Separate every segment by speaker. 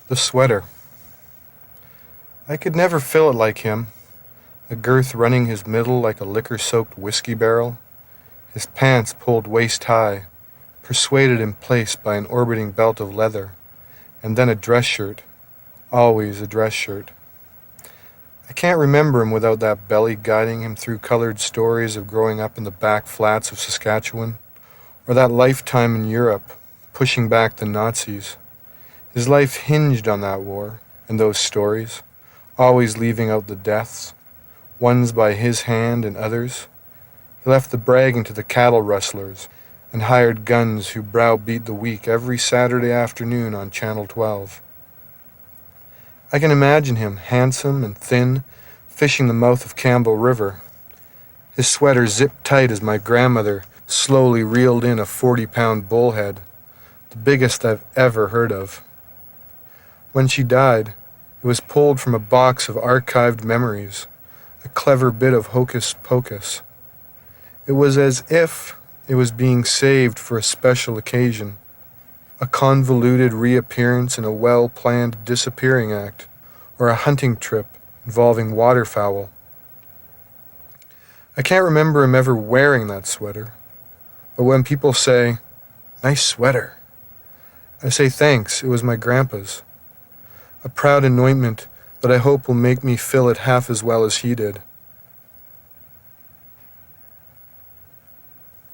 Speaker 1: The sweater. I could never fill it like him, a girth running his middle like a liquor-soaked whiskey barrel, his pants pulled waist-high, persuaded in place by an orbiting belt of leather, and then a dress shirt, always a dress shirt. I can't remember him without that belly guiding him through colored stories of growing up in the back flats of Saskatchewan, or that lifetime in Europe, pushing back the Nazis. His life hinged on that war and those stories, always leaving out the deaths, ones by his hand and others. He left the bragging to the cattle rustlers and hired guns who browbeat the weak every Saturday afternoon on Channel 12. I can imagine him, handsome and thin, fishing the mouth of Campbell River, his sweater zipped tight as my grandmother slowly reeled in a 40-pound bullhead, the biggest I've ever heard of. When she died, it was pulled from a box of archived memories, a clever bit of hocus pocus. It was as if it was being saved for a special occasion, a convoluted reappearance in a well-planned disappearing act, or a hunting trip involving waterfowl. I can't remember him ever wearing that sweater, but when people say, "Nice sweater," I say thanks, it was my grandpa's. A proud anointment that I hope will make me fill it half as well as he did.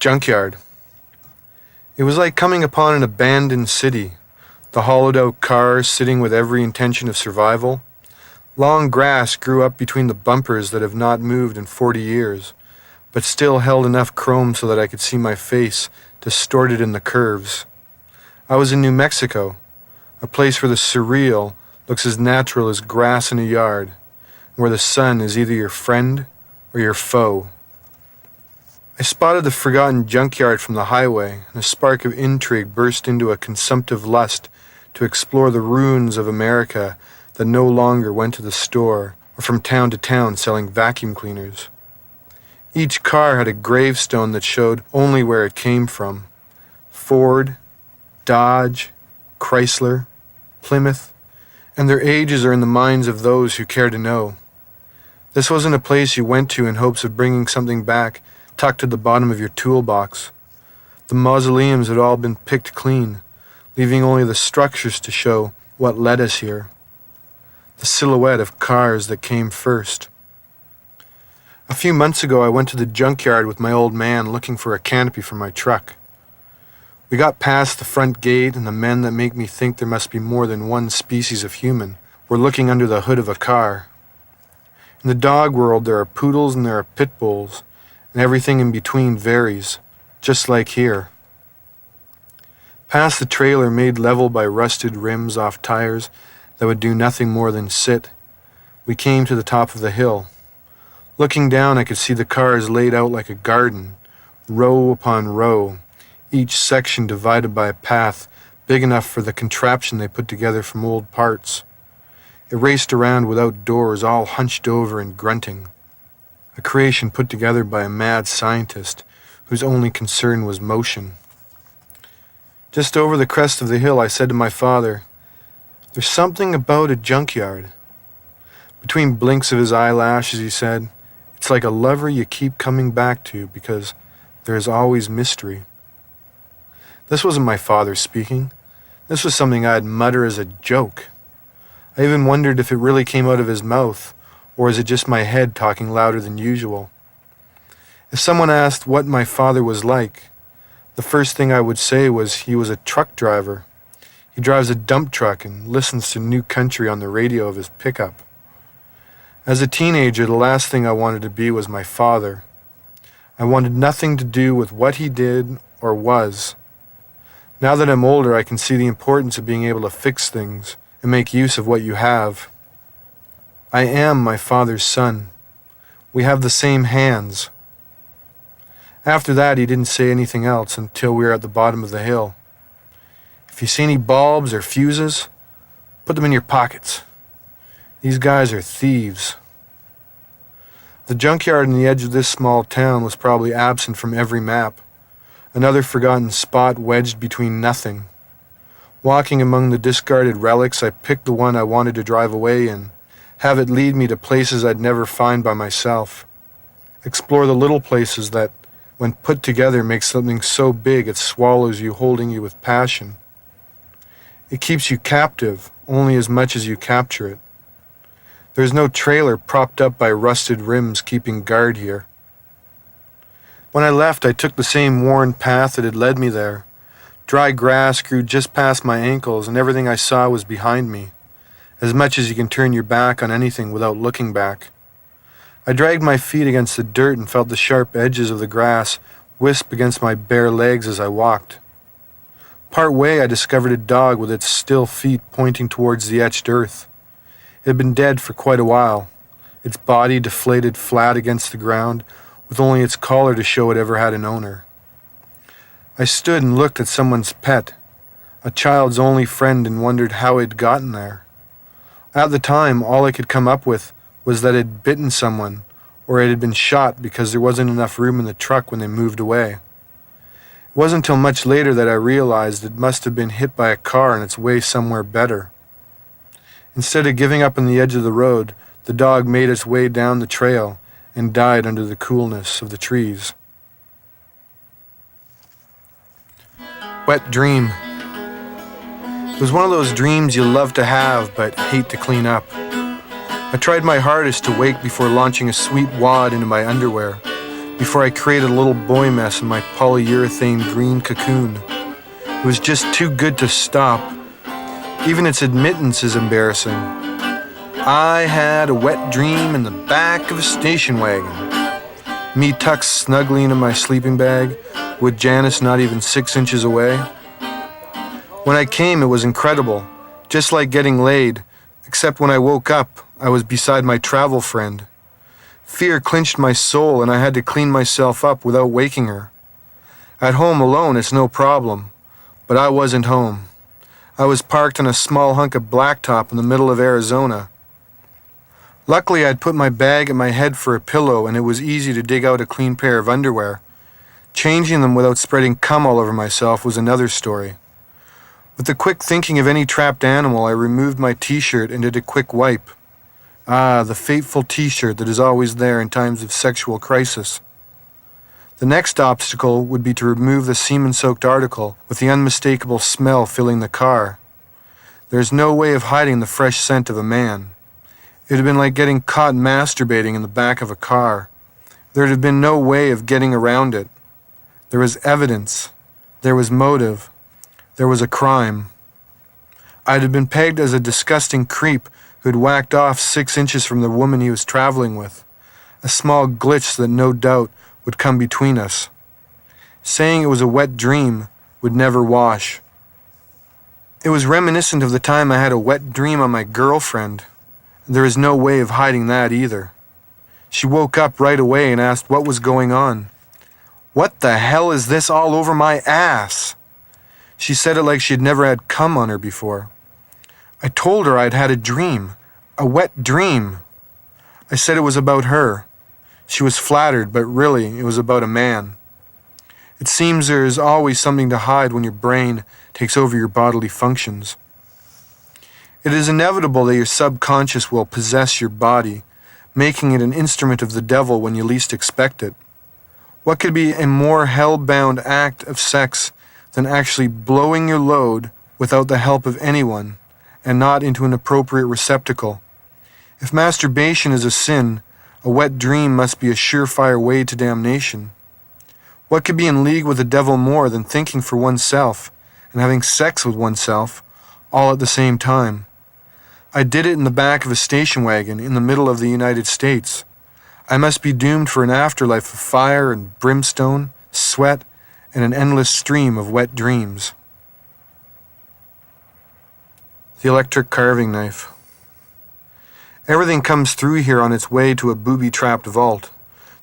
Speaker 1: Junkyard. It was like coming upon an abandoned city, the hollowed-out cars sitting with every intention of survival. Long grass grew up between the bumpers that have not moved in 40 years, but still held enough chrome so that I could see my face distorted in the curves. I was in New Mexico, a place where the surreal looks as natural as grass in a yard, where the sun is either your friend or your foe. I spotted the forgotten junkyard from the highway, and a spark of intrigue burst into a consumptive lust to explore the ruins of America that no longer went to the store or from town to town selling vacuum cleaners. Each car had a gravestone that showed only where it came from. Ford, Dodge, Chrysler, Plymouth, and their ages are in the minds of those who care to know. This wasn't a place you went to in hopes of bringing something back tucked at the bottom of your toolbox. The mausoleums had all been picked clean, leaving only the structures to show what led us here. The silhouette of cars that came first. A few months ago I went to the junkyard with my old man looking for a canopy for my truck. We got past the front gate, and the men that make me think there must be more than one species of human were looking under the hood of a car. In the dog world there are poodles and there are pit bulls, and everything in between varies, just like here. Past the trailer made level by rusted rims off tires that would do nothing more than sit, we came to the top of the hill. Looking down, I could see the cars laid out like a garden, row upon row, each section divided by a path big enough for the contraption they put together from old parts. It raced around without doors, all hunched over and grunting. A creation put together by a mad scientist whose only concern was motion. Just over the crest of the hill, I said to my father, "There's something about a junkyard." Between blinks of his eyelashes, he said, "It's like a lover you keep coming back to because there is always mystery." This wasn't my father speaking. This was something I'd mutter as a joke. I even wondered if it really came out of his mouth, or is it just my head talking louder than usual? If someone asked what my father was like, the first thing I would say was he was a truck driver. He drives a dump truck and listens to new country on the radio of his pickup. As a teenager, the last thing I wanted to be was my father. I wanted nothing to do with what he did or was. Now that I'm older, I can see the importance of being able to fix things and make use of what you have. I am my father's son. We have the same hands. After that, he didn't say anything else until we were at the bottom of the hill. "If you see any bulbs or fuses, put them in your pockets. These guys are thieves." The junkyard on the edge of this small town was probably absent from every map. Another forgotten spot wedged between nothing. Walking among the discarded relics, I picked the one I wanted to drive away in, have it lead me to places I'd never find by myself. Explore the little places that, when put together, make something so big it swallows you, holding you with passion. It keeps you captive only as much as you capture it. There's no trailer propped up by rusted rims keeping guard here. When I left, I took the same worn path that had led me there. Dry grass grew just past my ankles, and everything I saw was behind me, as much as you can turn your back on anything without looking back. I dragged my feet against the dirt and felt the sharp edges of the grass wisp against my bare legs as I walked. Part way, I discovered a dog with its still feet pointing towards the etched earth. It had been dead for quite a while, its body deflated flat against the ground, with only its collar to show it ever had an owner. I stood and looked at someone's pet, a child's only friend, and wondered how it had gotten there. At the time, all I could come up with was that it had bitten someone, or it had been shot because there wasn't enough room in the truck when they moved away. It wasn't until much later that I realized it must have been hit by a car on its way somewhere better. Instead of giving up on the edge of the road, the dog made its way down the trail and died under the coolness of the trees. Wet dream. It was one of those dreams you love to have but hate to clean up. I tried my hardest to wake before launching a sweet wad into my underwear, before I created a little boy mess in my polyurethane green cocoon. It was just too good to stop. Even its admittance is embarrassing. I had a wet dream in the back of a station wagon. Me tucked snugly into my sleeping bag, with Janice not even 6 inches away. When I came, it was incredible, just like getting laid, except when I woke up, I was beside my travel friend. Fear clinched my soul, and I had to clean myself up without waking her. At home alone, it's no problem, but I wasn't home. I was parked on a small hunk of blacktop in the middle of Arizona. Luckily, I'd put my bag at my head for a pillow, and it was easy to dig out a clean pair of underwear. Changing them without spreading cum all over myself was another story. With the quick thinking of any trapped animal, I removed my t-shirt and did a quick wipe. Ah, the fateful t-shirt that is always there in times of sexual crisis. The next obstacle would be to remove the semen-soaked article with the unmistakable smell filling the car. There is no way of hiding the fresh scent of a man. It would have been like getting caught masturbating in the back of a car. There would have been no way of getting around it. There was evidence. There was motive. There was a crime. I'd have been pegged as a disgusting creep who had whacked off 6 inches from the woman he was traveling with, a small glitch that no doubt would come between us. Saying it was a wet dream would never wash. It was reminiscent of the time I had a wet dream on my girlfriend. There is no way of hiding that either. She woke up right away and asked what was going on. "What the hell is this all over my ass?" She said it like she had never had cum on her before. I told her I'd had a dream, a wet dream. I said it was about her. She was flattered, but really it was about a man. It seems there is always something to hide when your brain takes over your bodily functions. It is inevitable that your subconscious will possess your body, making it an instrument of the devil when you least expect it. What could be a more hell-bound act of sex than actually blowing your load without the help of anyone, and not into an appropriate receptacle? If masturbation is a sin, a wet dream must be a surefire way to damnation. What could be in league with the devil more than thinking for oneself and having sex with oneself all at the same time? I did it in the back of a station wagon in the middle of the United States. I must be doomed for an afterlife of fire and brimstone, sweat, and an endless stream of wet dreams. The electric carving knife. Everything comes through here on its way to a booby-trapped vault.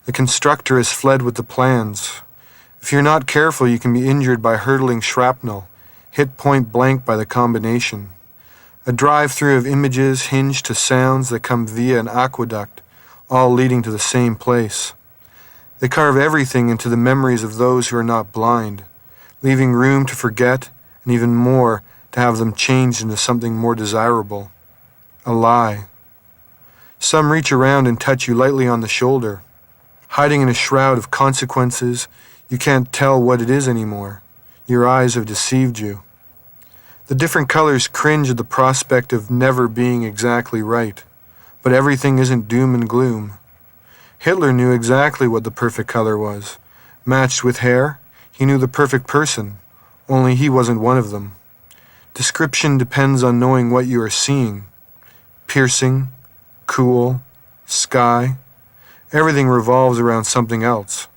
Speaker 1: The constructor has fled with the plans. If you're not careful, you can be injured by hurtling shrapnel, hit point blank by the combination. A drive-through of images hinged to sounds that come via an aqueduct, all leading to the same place. They carve everything into the memories of those who are not blind, leaving room to forget and even more to to have them changed into something more desirable. A lie. Some reach around and touch you lightly on the shoulder. Hiding in a shroud of consequences, you can't tell what it is anymore. Your eyes have deceived you. The different colors cringe at the prospect of never being exactly right. But everything isn't doom and gloom. Hitler knew exactly what the perfect color was. Matched with hair, he knew the perfect person, only he wasn't one of them. Description depends on knowing what you are seeing. Piercing, cool, sky, everything revolves around something else.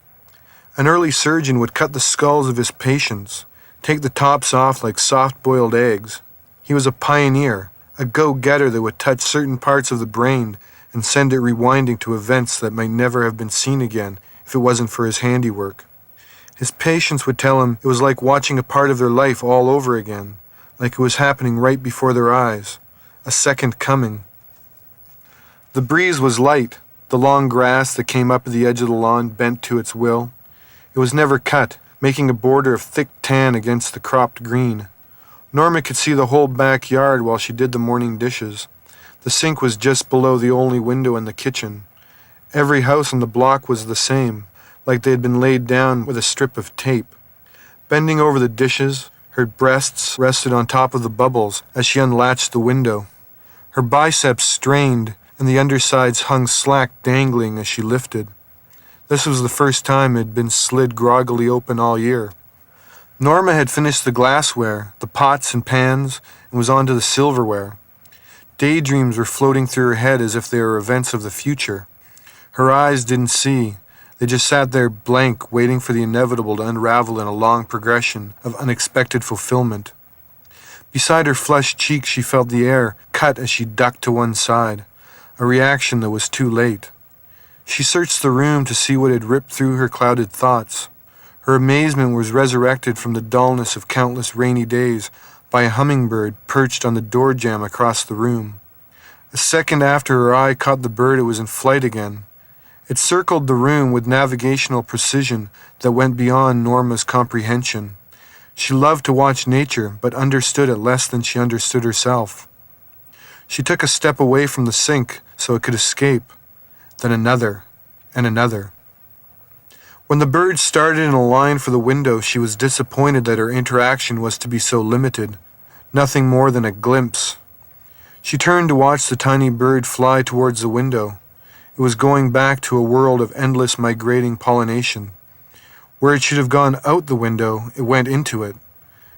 Speaker 1: An early surgeon would cut the skulls of his patients, take the tops off like soft-boiled eggs. He was a pioneer, a go-getter that would touch certain parts of the brain and send it rewinding to events that might never have been seen again if it wasn't for his handiwork. His patients would tell him it was like watching a part of their life all over again, like it was happening right before their eyes, a second coming. The breeze was light, the long grass that came up at the edge of the lawn bent to its will. It was never cut, making a border of thick tan against the cropped green. Norma could see the whole backyard while she did the morning dishes. The sink was just below the only window in the kitchen. Every house on the block was the same, like they had been laid down with a strip of tape. Bending over the dishes, her breasts rested on top of the bubbles as she unlatched the window. Her biceps strained, and the undersides hung slack dangling as she lifted. This was the first time it had been slid groggily open all year. Norma had finished the glassware, the pots and pans, and was on to the silverware. Daydreams were floating through her head as if they were events of the future. Her eyes didn't see. They just sat there blank, waiting for the inevitable to unravel in a long progression of unexpected fulfillment. Beside her flushed cheek, she felt the air cut as she ducked to one side, a reaction that was too late. She searched the room to see what had ripped through her clouded thoughts. Her amazement was resurrected from the dullness of countless rainy days by a hummingbird perched on the door jamb across the room. A second after her eye caught the bird, it was in flight again. It circled the room with navigational precision that went beyond Norma's comprehension. She loved to watch nature, but understood it less than she understood herself. She took a step away from the sink so it could escape, then another, and another. When the bird started in a line for the window, she was disappointed that her interaction was to be so limited, nothing more than a glimpse. She turned to watch the tiny bird fly towards the window. It was going back to a world of endless migrating pollination. Where it should have gone out the window, it went into it.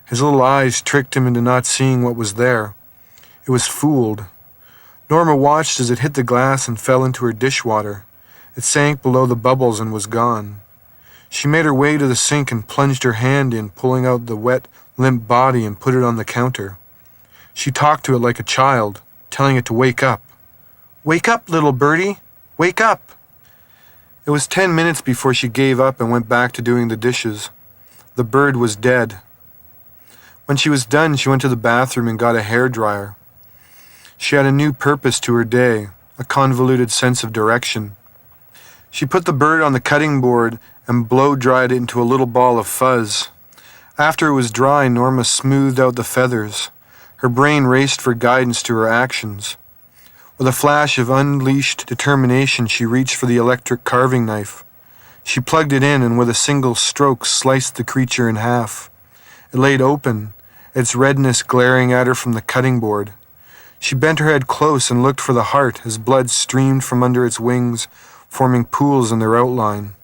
Speaker 1: His little eyes tricked him into not seeing what was there. It was fooled. Norma watched as it hit the glass and fell into her dishwater. It sank below the bubbles and was gone. She made her way to the sink and plunged her hand in, pulling out the wet, limp body and put it on the counter. She talked to it like a child, telling it to wake up. "Wake up, little birdie! Wake up!" It was 10 minutes before she gave up and went back to doing the dishes. The bird was dead. When she was done, she went to the bathroom and got a hairdryer. She had a new purpose to her day, a convoluted sense of direction. She put the bird on the cutting board and blow-dried it into a little ball of fuzz. After it was dry, Norma smoothed out the feathers. Her brain raced for guidance to her actions. With a flash of unleashed determination, she reached for the electric carving knife. She plugged it in and with a single stroke sliced the creature in half. It laid open, its redness glaring at her from the cutting board. She bent her head close and looked for the heart as blood streamed from under its wings, forming pools in their outline,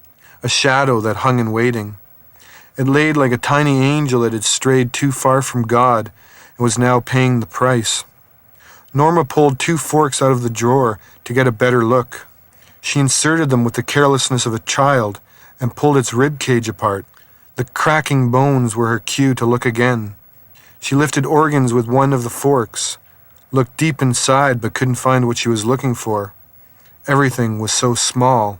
Speaker 1: a shadow that hung in waiting. It laid like a tiny angel that had strayed too far from God and was now paying the price. Norma pulled 2 forks out of the drawer to get a better look. She inserted them with the carelessness of a child and pulled its rib cage apart. The cracking bones were her cue to look again. She lifted organs with one of the forks, looked deep inside but couldn't find what she was looking for. Everything was so small.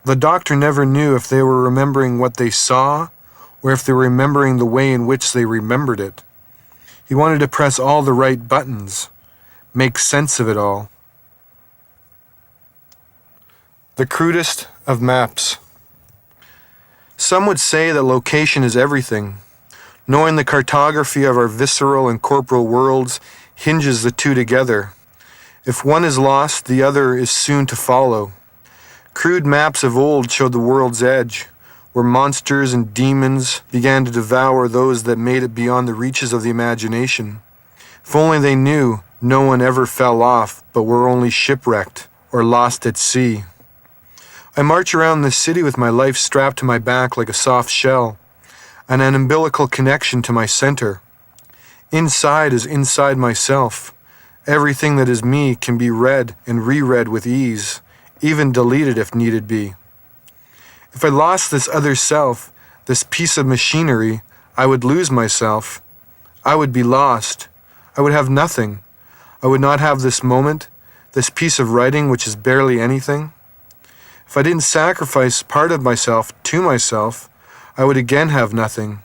Speaker 1: The doctor never knew if they were remembering what they saw or if they were remembering the way in which they remembered it. He wanted to press all the right buttons, make sense of it all. The Crudest of Maps. Some would say that location is everything. Knowing the cartography of our visceral and corporal worlds hinges the two together. If one is lost, the other is soon to follow. Crude maps of old showed the world's edge, where monsters and demons began to devour those that made it beyond the reaches of the imagination. If only they knew, no one ever fell off, but were only shipwrecked or lost at sea. I march around the city with my life strapped to my back like a soft shell, and an umbilical connection to my center. Inside is inside myself. Everything that is me can be read and reread with ease, even deleted if needed be. If I lost this other self, this piece of machinery, I would lose myself. I would be lost. I would have nothing. I would not have this moment, this piece of writing which is barely anything. If I didn't sacrifice part of myself to myself, I would again have nothing.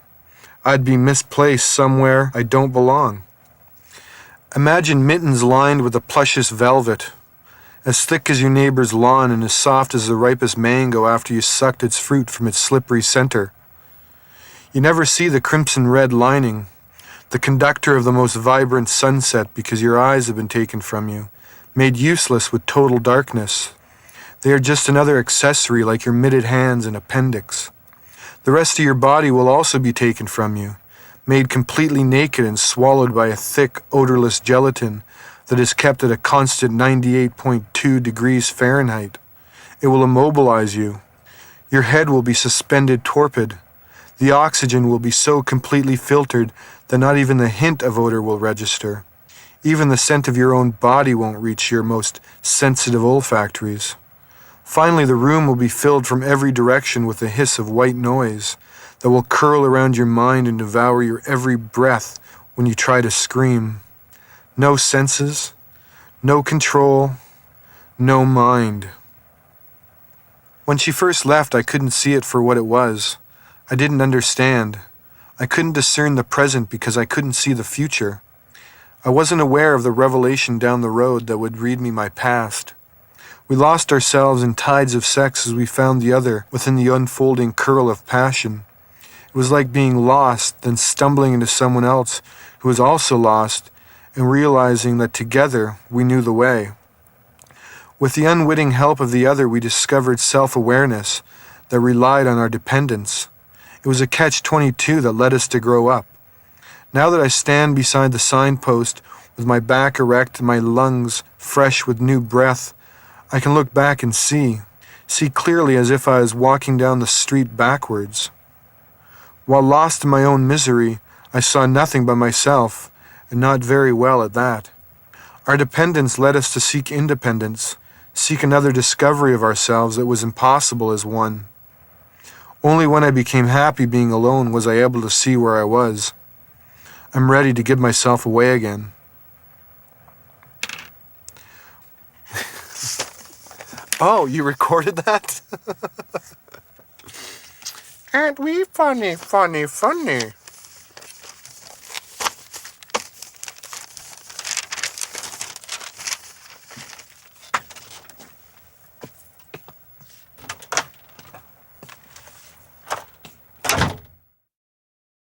Speaker 1: I'd be misplaced somewhere I don't belong. Imagine mittens lined with the plushest velvet, as thick as your neighbor's lawn and as soft as the ripest mango after you sucked its fruit from its slippery center. You never see the crimson-red lining, the conductor of the most vibrant sunset because your eyes have been taken from you, made useless with total darkness. They are just another accessory like your mitted hands and appendix. The rest of your body will also be taken from you, made completely naked and swallowed by a thick, odorless gelatin that is kept at a constant 98.2 degrees Fahrenheit. It will immobilize you. Your head will be suspended torpid. The oxygen will be so completely filtered that not even the hint of odor will register. Even the scent of your own body won't reach your most sensitive olfactories. Finally, the room will be filled from every direction with a hiss of white noise that will curl around your mind and devour your every breath when you try to scream. No senses, no control, no mind. When she first left, I couldn't see it for what it was. I didn't understand. I couldn't discern the present because I couldn't see the future. I wasn't aware of the revelation down the road that would read me my past. We lost ourselves in tides of sex as we found the other within the unfolding curl of passion. It was like being lost, then stumbling into someone else who was also lost, and realizing that together we knew the way. With the unwitting help of the other, we discovered self-awareness that relied on our dependence. It was a catch-22 that led us to grow up. Now that I stand beside the signpost with my back erect and my lungs fresh with new breath, I can look back and see clearly as if I was walking down the street backwards. While lost in my own misery, I saw nothing but myself, and not very well at that. Our dependence led us to seek independence, seek another discovery of ourselves that was impossible as one. Only when I became happy being alone was I able to see where I was. I'm ready to give myself away again. Oh, you recorded that? Aren't we funny, funny, funny?